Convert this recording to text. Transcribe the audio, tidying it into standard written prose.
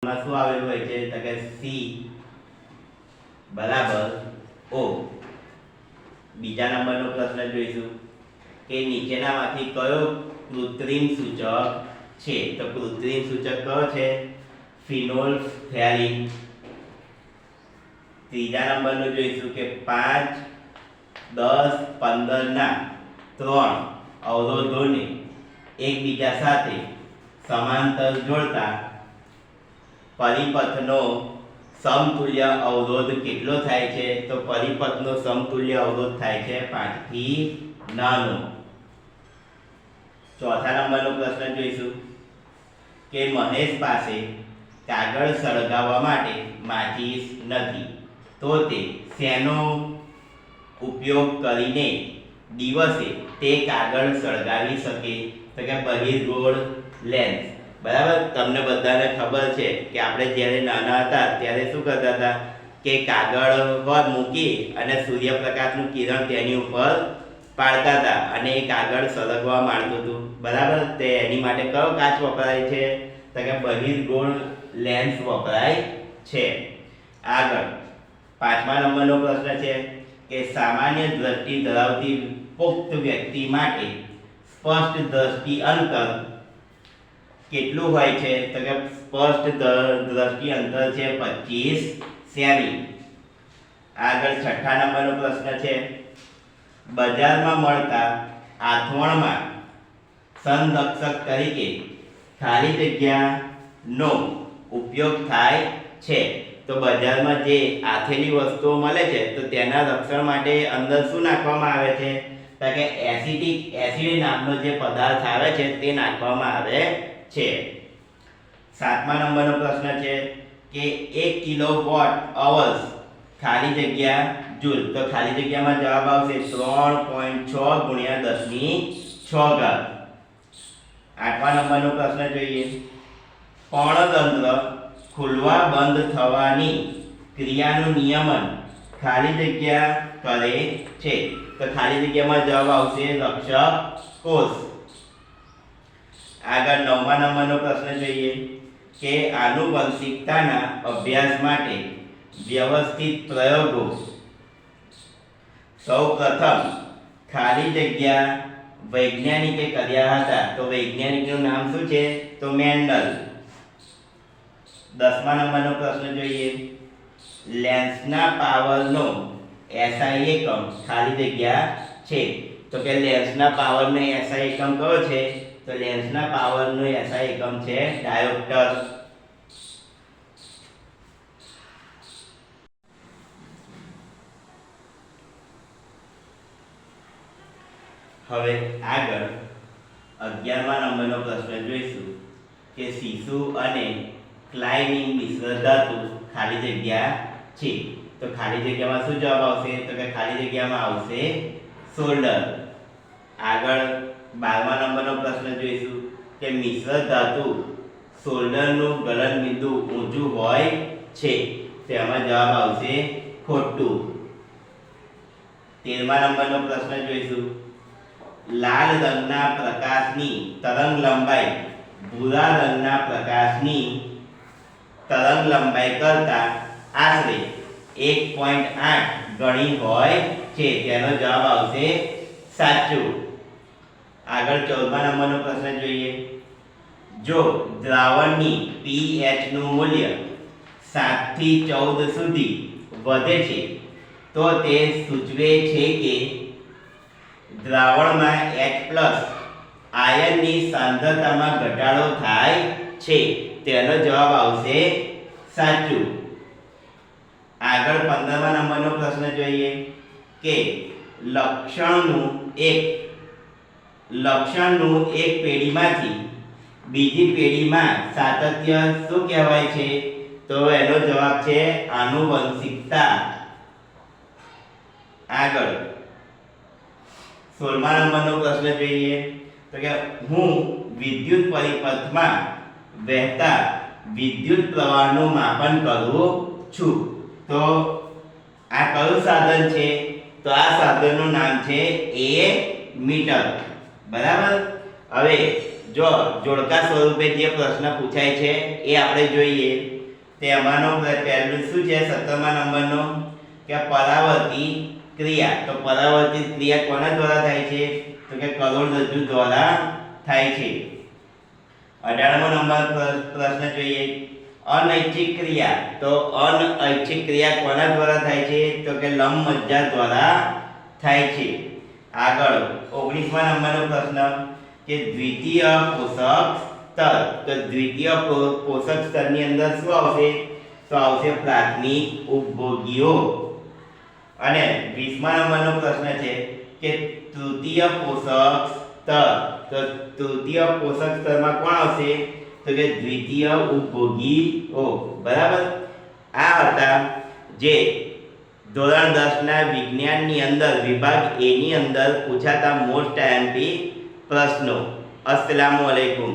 માં શું આવેલું હોય છે તો કે C બરાબર O. બીજા નંબરનો પ્રશ્ન જોઈશું કે નીચેનામાંથી કયો કૃત્રિમ સૂચક છે? તો કૃત્રિમ સૂચક કયો છે? ફિનોલ્ફથેલિન. ત્રીજા નંબરનું જોઈશું કે 5, 10, 15 ના 3 અવરોધોને એકબીજા સાથે સમાંતર જોડતા પરિપથનો સમતુલ્ય અવરોધ કેટલો થાય છે? તો પરિપથનો સમતુલ્ય અવરોધ થાય છે 5 થી નાનો. ચોથા નંબરનો પ્રશ્ન જોઈશું કે મહેશ પાસે કાગળ સળગાવવા માટે માચીસ નથી, તો તે શેનો ઉપયોગ કરીને દિવસે તે કાગળ સળગાવી શકે? તો કે બહિર્ગોળ લેન્સ. બરાબર. તમને બધાને ખબર છે કે આપણે જ્યારે નાના હતા ત્યારે શું કરતા હતા કે કાગળ પર મૂકી અને સૂર્યપ્રકાશનું કિરણ તેની ઉપર પાડતા હતા અને એ કાગળ સળગવા માંડતું હતું. બરાબર. તે એની માટે કયો કાચ વપરાય છે? તો કે બહિર્ગોળ લેન્સ વપરાય છે. આગળ પાંચમા નંબરનો પ્રશ્ન છે કે સામાન્ય દ્રષ્ટિ ધરાવતી પુખ્ત વ્યક્તિ માટે સ્પષ્ટ દ્રષ્ટિ અંતર કેટલું હોય છે? તો કે સ્પષ્ટ દ્રષ્ટિ અંતર છે 25 સેમી. આગળ છઠ્ઠા નંબરનો પ્રશ્ન છે બજારમાં મળતા આથવણમાં સંરક્ષક તરીકે ખાલી જગ્યાનો ઉપયોગ થાય છે. તો બજારમાં જે આથેલી વસ્તુઓ મળે છે તો તેના રક્ષણ માટે અંદર શું નાખવામાં આવે છે? તો કે એસિટિક એસિડ નામનો જે પદાર્થ આવે છે તે નાખવામાં આવે છે. સાતમા નંબરનો પ્રશ્ન છે કે 1 કિલોવોટ અવર્સ ખાલી જગ્યા જૂલ. તો ખાલી જગ્યામાં જવાબ આવશે 3.6 ગુણ્યા 10⁶. આઠમા નંબરનો પ્રશ્ન જોઈએ પર્ણતંત્ર ખુલવા બંધ થવાની ક્રિયાનું નિયમન ખાલી જગ્યા કરે છે. તો ખાલી જગ્યામાં જવાબ આવશે રક્ષક કોષ. આગળ નવમા નંબરનો પ્રશ્ન જોઈએ કે આનુવંશિકતાના અભ્યાસ માટે વ્યવસ્થિત પ્રયોગો સૌપ્રથમ ખાલી જગ્યા વૈજ્ઞાનિકે કર્યા હતા. તો વૈજ્ઞાનિકનું નામ શું છે? તો મેન્ડલ. દસમા નંબરનો પ્રશ્ન જોઈએ લેન્સના પાવરનો SI એકમ ખાલી જગ્યા છે. તો કે લેન્સના પાવરનો SI એકમ કયો છે? તો લેન્સના પાવરનો SI એકમ છે ડાયોપ્ટર. હવે આગળ 11મા નંબરનો પ્રશ્ન જોઈશું કે શિશુ અને ક્લાઇમિંગ મિશ્ર ધાતુ ખાલી જગ્યા છે. તો ખાલી જગ્યામાં શું જવાબ આવશે? તો કે ખાલી જગ્યામાં આવશે શોલ્ડર. આગળ 12મા નંબરનો પ્રશ્ન જોઈશું કે મિશ્ર ધાતુ શોલ્ડરનું ગલનબિંદુ ઊંચું હોય છે. તેમાં જવાબ આવશે ખોટું. 13મા નંબરનો પ્રશ્ન જોઈશું લાલ રંગના પ્રકાશની તરંગ લંબાઈ ભૂરા રંગના પ્રકાશની તરંગ લંબાઈ કરતા આશરે 1.8 ગણી હોય છે. તેનો જવાબ આવશે સાચું. આગળ 14મા નંબરનો પ્રશ્ન જોઈએ જો દ્રાવણની pH નું મૂલ્ય 7 થી 14 સુધી વધે છે તો તે સૂચવે છે કે દ્રાવણમાં H+ આયનની સાંદ્રતામાં ઘટાડો થાય છે. તેનો જવાબ આવશે સાચું. આગળ 15મા નંબરનો પ્રશ્ન જોઈએ કે લક્ષણનું એક પેઢીમાંથી બીજી પેઢીમાં સાતત્ય શું કહેવાય છે? તો એનો જવાબ છે આનુવંશિકતા. આગળ 16મા નંબરનો પ્રશ્ન જોઈએ તો કે હું વિદ્યુત પરિપથમાં વહેતા વિદ્યુત પ્રવાહનું માપન કરું છું. તો આ કયું સાધન છે? તો આ સાધનનું નામ છે એમીટર. બરાબર. હવે જો જોડકા સ્વરૂપે જે પ્રશ્ન પૂછાય છે એ આપણે જોઈએ તેમાંનો પહેલું શું છે 17મા નંબરનો કે પરાવર્તી ક્રિયા. તો પરાવર્તિત ક્રિયા કોના દ્વારા થાય છે? તો કે કરોડરજ્જુ દ્વારા થાય છે. 18મો નંબર પ્રશ્ન જોઈએ. અનૈચ્છિક ક્રિયા. તો અનૈચ્છિક ક્રિયા કોના દ્વારા થાય છે? તો કે લંબમજ્જા દ્વારા થાય છે. આગળ 19મા નંબરનો પ્રશ્ન કે દ્વિતીય પોષક સ્તર. તો દ્વિતીય પોષક સ્તરની અંદર શું આવશે? તો આવશે પ્રાથમિક ઉપભોગીઓ. અને 20મા નંબરનો પ્રશ્ન છે કે તૃતીય પોષક સ્તર. તો તૃતીય પોષક સ્તરમાં કોણ આવશે? તો કે દ્વિતીય ઉપભોગીઓ. બરાબર. આ હતા જે ધોરણ 10 ના વિજ્ઞાનની અંદર વિભાગ એ ની અંદર પૂછાતા મોસ્ટ આઈએમપી પ્રશ્નો. અસ્સલામુ અલૈકુમ.